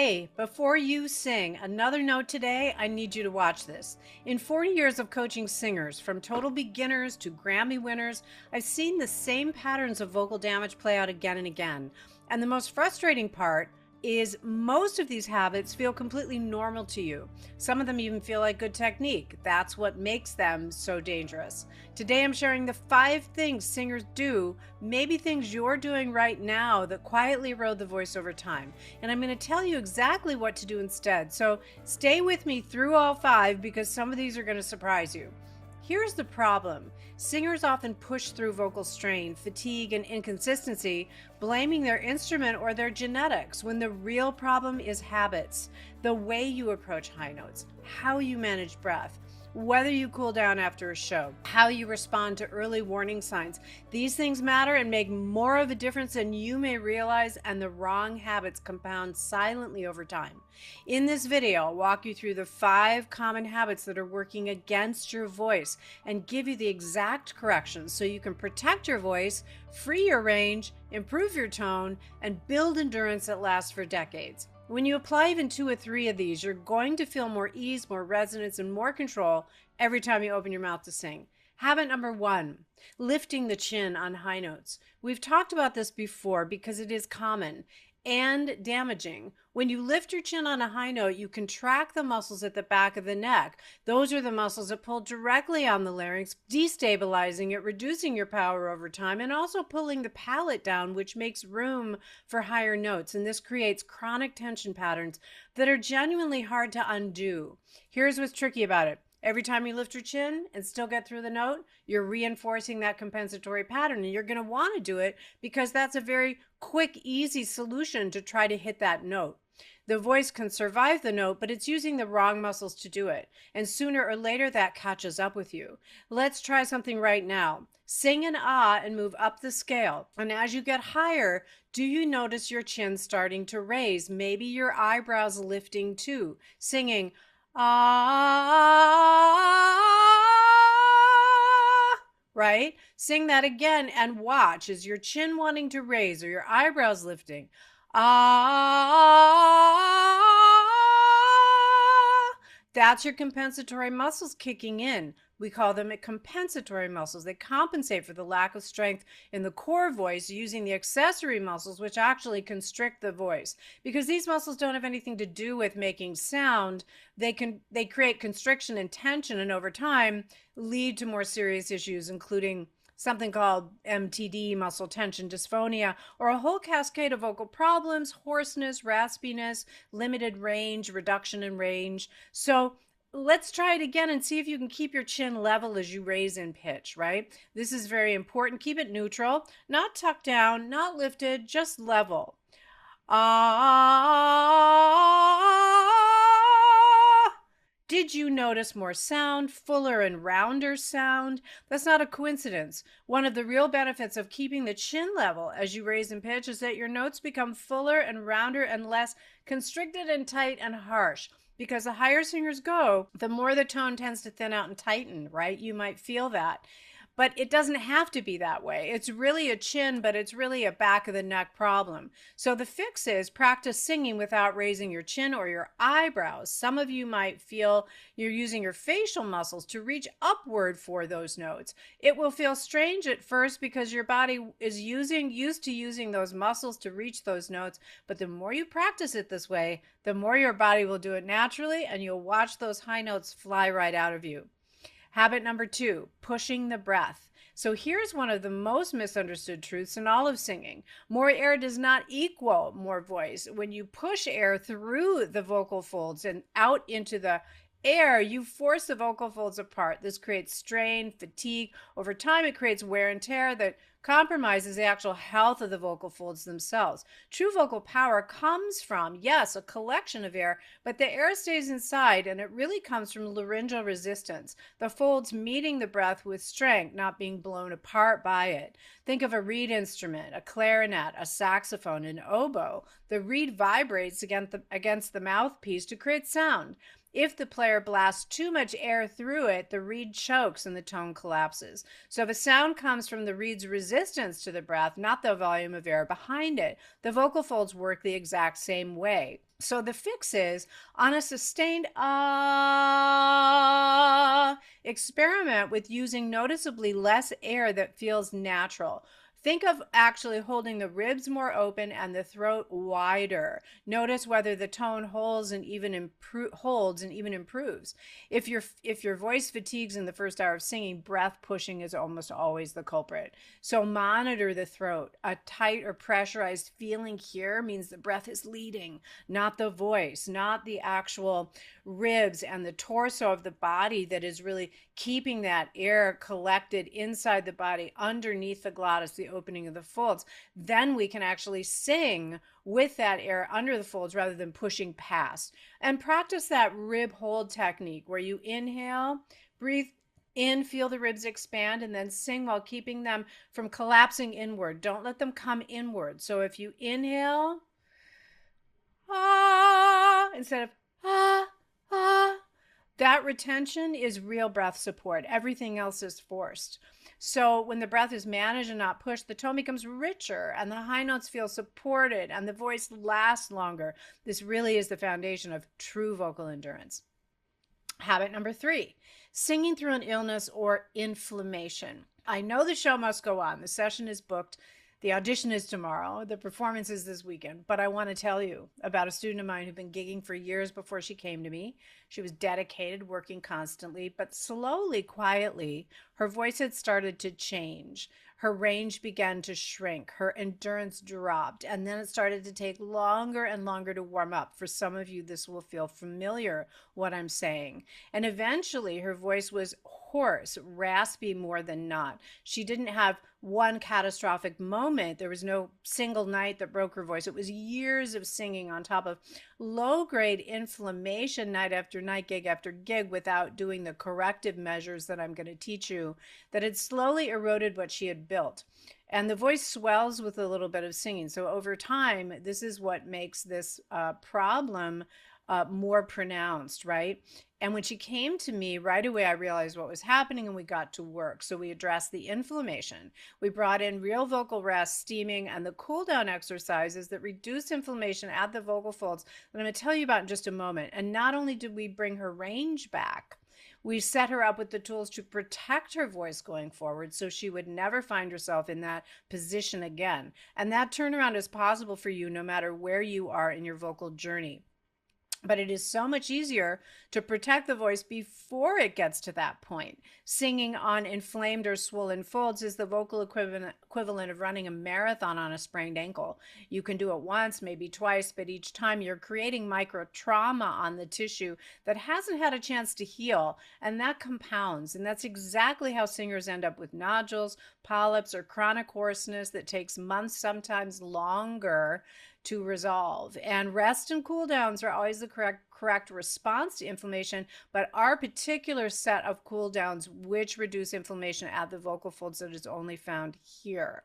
Hey, before you sing another note today, I need you to watch this. In 40 years of coaching singers, from total beginners to Grammy winners, I've seen the same patterns of vocal damage play out again and again. And the most frustrating part is most of these habits feel completely normal to you. Some of them even feel like good technique. That's what makes them so dangerous. Today I'm sharing the 5 things singers do, maybe things you're doing right now that quietly erode the voice over time. And I'm going to tell you exactly what to do instead. So stay with me through all 5 because some of these are going to surprise you. Here's the problem. Singers often push through vocal strain, fatigue, and inconsistency, blaming their instrument or their genetics, when the real problem is habits. The way you approach high notes, how you manage breath, whether you cool down after a show, how you respond to early warning signs. These things matter and make more of a difference than you may realize, and the wrong habits compound silently over time. In this video, I'll walk you through the 5 common habits that are working against your voice and give you the exact corrections so you can protect your voice, free your range, improve your tone, and build endurance that lasts for decades. When you apply even 2 or 3 of these, you're going to feel more ease, more resonance, and more control every time you open your mouth to sing. Habit number 1, lifting the chin on high notes. We've talked about this before because it is common and damaging. When you lift your chin on a high note, you contract the muscles at the back of the neck. Those are the muscles that pull directly on the larynx, destabilizing it, reducing your power over time, and also pulling the palate down, which makes room for higher notes. And this creates chronic tension patterns that are genuinely hard to undo. Here's what's tricky about it. Every time you lift your chin and still get through the note, you're reinforcing that compensatory pattern, and you're going to want to do it because that's a very quick, easy solution to try to hit that note. The voice can survive the note, but it's using the wrong muscles to do it. And sooner or later, that catches up with you. Let's try something right now. Sing an ah and move up the scale. And as you get higher, do you notice your chin starting to raise? Maybe your eyebrows lifting too. Singing ah, right? Sing that again and watch. Is your chin wanting to raise or your eyebrows lifting? Ah, that's your compensatory muscles kicking in. We call them compensatory muscles. They compensate for the lack of strength in the core voice using the accessory muscles, which actually constrict the voice. Because these muscles don't have anything to do with making sound, they create constriction and tension, and over time lead to more serious issues, including something called MTD, muscle tension dysphonia, or a whole cascade of vocal problems, hoarseness, raspiness, limited range, reduction in range. So let's try it again and see if you can keep your chin level as you raise in pitch, right? This is very important. Keep it neutral, not tucked down, not lifted, just level. Did you notice more sound, fuller and rounder sound? That's not a coincidence. One of the real benefits of keeping the chin level as you raise in pitch is that your notes become fuller and rounder and less constricted and tight and harsh. Because the higher singers go, the more the tone tends to thin out and tighten, right? You might feel that. But it doesn't have to be that way. It's really a chin, but it's really a back of the neck problem. So the fix is practice singing without raising your chin or your eyebrows. Some of you might feel you're using your facial muscles to reach upward for those notes. It will feel strange at first because your body is used to using those muscles to reach those notes. But the more you practice it this way, the more your body will do it naturally, and you'll watch those high notes fly right out of you. Habit number 2, pushing the breath. So here's one of the most misunderstood truths in all of singing. More air does not equal more voice. When you push air through the vocal folds and out into the air, you force the vocal folds apart. This creates strain, fatigue. Over time, it creates wear and tear that compromises the actual health of the vocal folds themselves. True vocal power comes from, yes, a collection of air, but the air stays inside, and it really comes from laryngeal resistance, the folds meeting the breath with strength, not being blown apart by it. Think of a reed instrument, a clarinet, a saxophone, an oboe. The reed vibrates against the mouthpiece to create sound. If the player blasts too much air through it, the reed chokes and the tone collapses. So if a sound comes from the reed's resistance to the breath, not the volume of air behind it, the vocal folds work the exact same way. So the fix is, on a sustained ah, experiment with using noticeably less air that feels natural. Think of actually holding the ribs more open and the throat wider. Notice whether the tone holds and even improves. If your voice fatigues in the first hour of singing, breath pushing is almost always the culprit. So monitor the throat. A tight or pressurized feeling here means the breath is leading, not the voice, not the actual ribs and the torso of the body that is really keeping that air collected inside the body underneath the glottis, the opening of the folds. Then we can actually sing with that air under the folds rather than pushing past. And practice that rib hold technique where you inhale, breathe in, feel the ribs expand, and then sing while keeping them from collapsing inward. Don't let them come inward. So if you inhale, ah, instead of ah, ah, that retention is real breath support. Everything else is forced. So when the breath is managed and not pushed, the tone becomes richer and the high notes feel supported and the voice lasts longer. This really is the foundation of true vocal endurance. Habit number 3, singing through an illness or inflammation. I know the show must go on. The session is booked. The audition is tomorrow. The performance is this weekend. But I want to tell you about a student of mine who'd been gigging for years before she came to me. She was dedicated, working constantly, but slowly, quietly, her voice had started to change. Her range began to shrink. Her endurance dropped. And then it started to take longer and longer to warm up. For some of you, this will feel familiar, what I'm saying. And eventually, her voice was hoarse, raspy more than not. She didn't have one catastrophic moment. There was no single night that broke her voice. It was years of singing on top of low-grade inflammation night after night, gig after gig, without doing the corrective measures that I'm going to teach you, that had slowly eroded what she had built. And the voice swells with a little bit of singing. So over time, this is what makes this problem more pronounced, right? And when she came to me, right away, I realized what was happening and we got to work. So we addressed the inflammation. We brought in real vocal rest, steaming, and the cool down exercises that reduce inflammation at the vocal folds that I'm going to tell you about in just a moment. And not only did we bring her range back, we set her up with the tools to protect her voice going forward so she would never find herself in that position again. And that turnaround is possible for you no matter where you are in your vocal journey. But it is so much easier to protect the voice before it gets to that point. Singing on inflamed or swollen folds is the vocal equivalent of running a marathon on a sprained ankle. You can do it once, maybe twice, but each time you're creating micro trauma on the tissue that hasn't had a chance to heal, and that compounds. And that's exactly how singers end up with nodules, polyps, or chronic hoarseness that takes months, sometimes longer, to resolve. And rest and cool downs are always the correct response to inflammation, but our particular set of cool downs which reduce inflammation at the vocal folds that is only found here.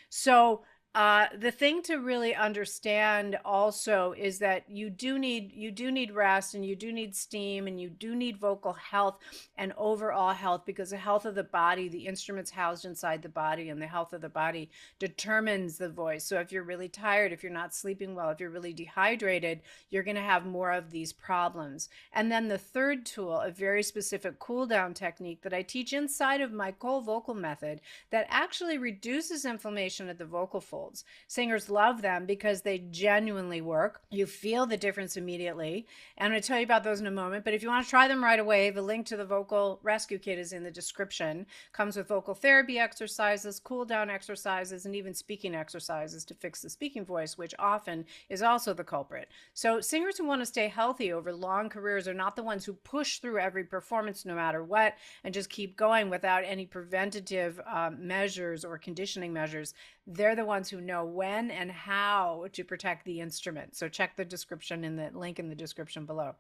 So the thing to really understand also is that you do need rest, and you do need steam, and you do need vocal health and overall health, because the health of the body, the instruments housed inside the body, and the health of the body determines the voice. So if you're really tired, if you're not sleeping well, if you're really dehydrated, you're going to have more of these problems. And then the third tool, a very specific cool down technique that I teach inside of my cold vocal method that actually reduces inflammation at the vocal folds. Singers love them because they genuinely work. You feel the difference immediately. And I'm going to tell you about those in a moment. But if you want to try them right away, the link to the Vocal Rescue Kit is in the description. Comes with vocal therapy exercises, cool down exercises, and even speaking exercises to fix the speaking voice, which often is also the culprit. So singers who want to stay healthy over long careers are not the ones who push through every performance no matter what and just keep going without any preventative measures or conditioning measures. They're the ones who know when and how to protect the instrument. So check the description in the link in the description below.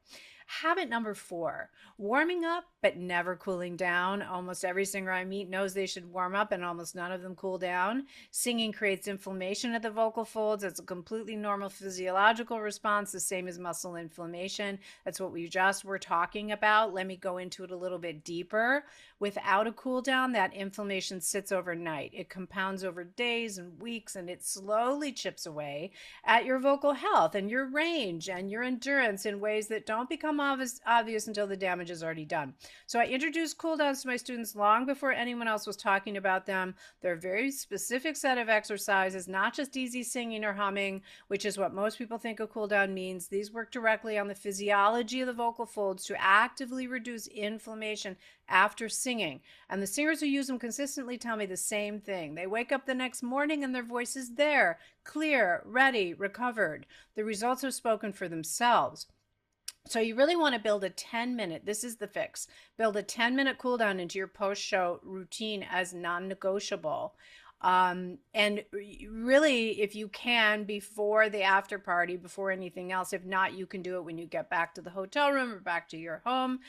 Habit number 4, warming up but never cooling down. Almost every singer I meet knows they should warm up, and almost none of them cool down. Singing creates inflammation at the vocal folds. It's a completely normal physiological response, the same as muscle inflammation. That's what we just were talking about. Let me go into it a little bit deeper. Without a cool down, that inflammation sits overnight. It compounds over days and weeks, and it slowly chips away at your vocal health and your range and your endurance in ways that don't become obvious until the damage is already done. So I introduced cool downs to my students long before anyone else was talking about them. They're a very specific set of exercises, not just easy singing or humming, which is what most people think a cool down means. These work directly on the physiology of the vocal folds to actively reduce inflammation after singing. And the singers who use them consistently tell me the same thing. They wake up the next morning and their voice is there, clear, ready, recovered. The results have spoken for themselves. So you really want to build a 10-minute, this is the fix, build a 10-minute cool down into your post-show routine as non-negotiable. And really, if you can, before the after party, before anything else. If not, you can do it when you get back to the hotel room or back to your home,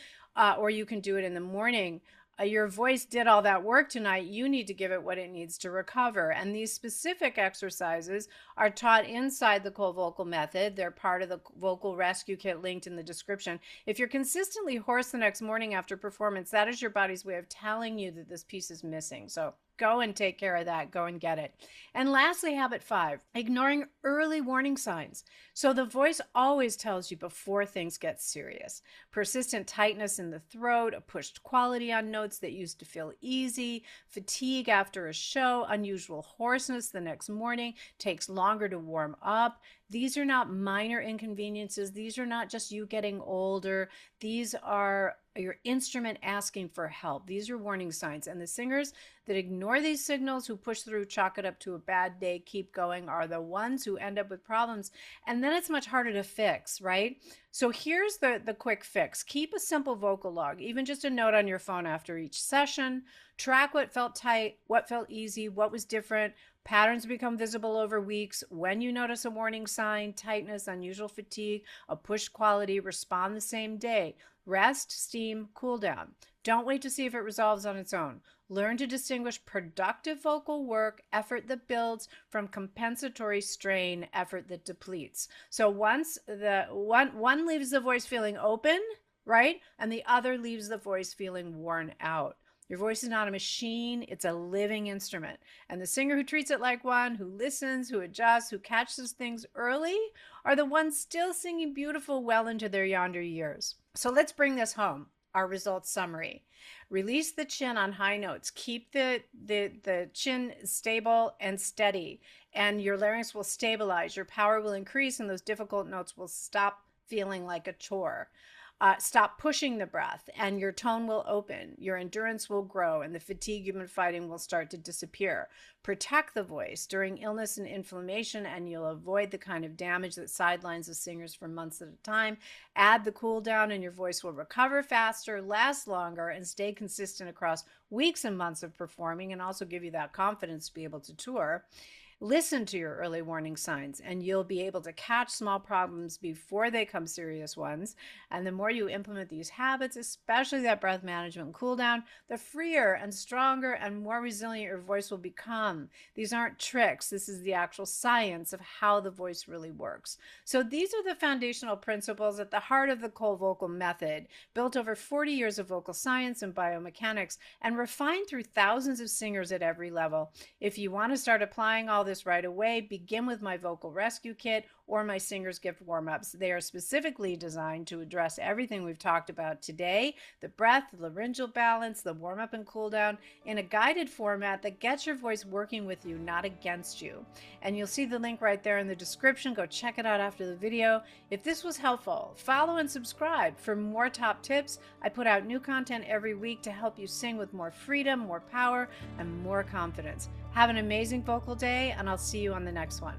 or you can do it in the morning. Your voice did all that work tonight. You need to give it what it needs to recover. And these specific exercises are taught inside the Cold Vocal Method. They're part of the vocal rescue kit linked in the description. If you're consistently hoarse the next morning after performance, that is your body's way of telling you that this piece is missing. So go and take care of that. Go and get it. And lastly, habit 5, ignoring early warning signs. So the voice always tells you before things get serious. Persistent tightness in the throat, a pushed quality on notes that used to feel easy, fatigue after a show, unusual hoarseness the next morning, takes longer to warm up. These are not minor inconveniences. These are not just you getting older. These are your instrument asking for help. These are warning signs. And the singers that ignore these signals, who push through, chalk it up to a bad day, keep going, are the ones who end up with problems. And then it's much harder to fix, right? So here's the quick fix. Keep a simple vocal log, even just a note on your phone after each session. Track what felt tight, what felt easy, what was different. Patterns become visible over weeks. When you notice a warning sign, tightness, unusual fatigue, a pushed quality, respond the same day. Rest, steam, cool down. Don't wait to see if it resolves on its own. Learn to distinguish productive vocal work, effort that builds, from compensatory strain, effort that depletes. So once the one leaves the voice feeling open, right? And the other leaves the voice feeling worn out. Your voice is not a machine, it's a living instrument. And the singer who treats it like one, who listens, who adjusts, who catches things early, are the ones still singing beautiful well into their yonder years. So let's bring this home. Our results summary. Release the chin on high notes. Keep the chin stable and steady, and your larynx will stabilize. Your power will increase, and those difficult notes will stop feeling like a chore. Stop pushing the breath, and your tone will open. Your endurance will grow, and the fatigue you've been fighting will start to disappear. Protect the voice during illness and inflammation, and you'll avoid the kind of damage that sidelines the singers for months at a time. Add the cool down, and your voice will recover faster, last longer, and stay consistent across weeks and months of performing, and also give you that confidence to be able to tour. Listen to your early warning signs, and you'll be able to catch small problems before they become serious ones. And the more you implement these habits, especially that breath management and cool down, the freer and stronger and more resilient your voice will become. These aren't tricks. This is the actual science of how the voice really works. So these are the foundational principles at the heart of the Cold Vocal Method, built over 40 years of vocal science and biomechanics, and refined through thousands of singers at every level. If you want to start applying all this right away, begin with my vocal rescue kit or my Singer's Gift warm-ups. They are specifically designed to address everything we've talked about today: the breath, the laryngeal balance, the warm-up and cool down, in a guided format that gets your voice working with you, not against you. And you'll see the link right there in the description. Go check it out after the video. If this was helpful, follow and subscribe for more top tips. I put out new content every week to help you sing with more freedom, more power, and more confidence. Have an amazing vocal day, and I'll see you on the next one.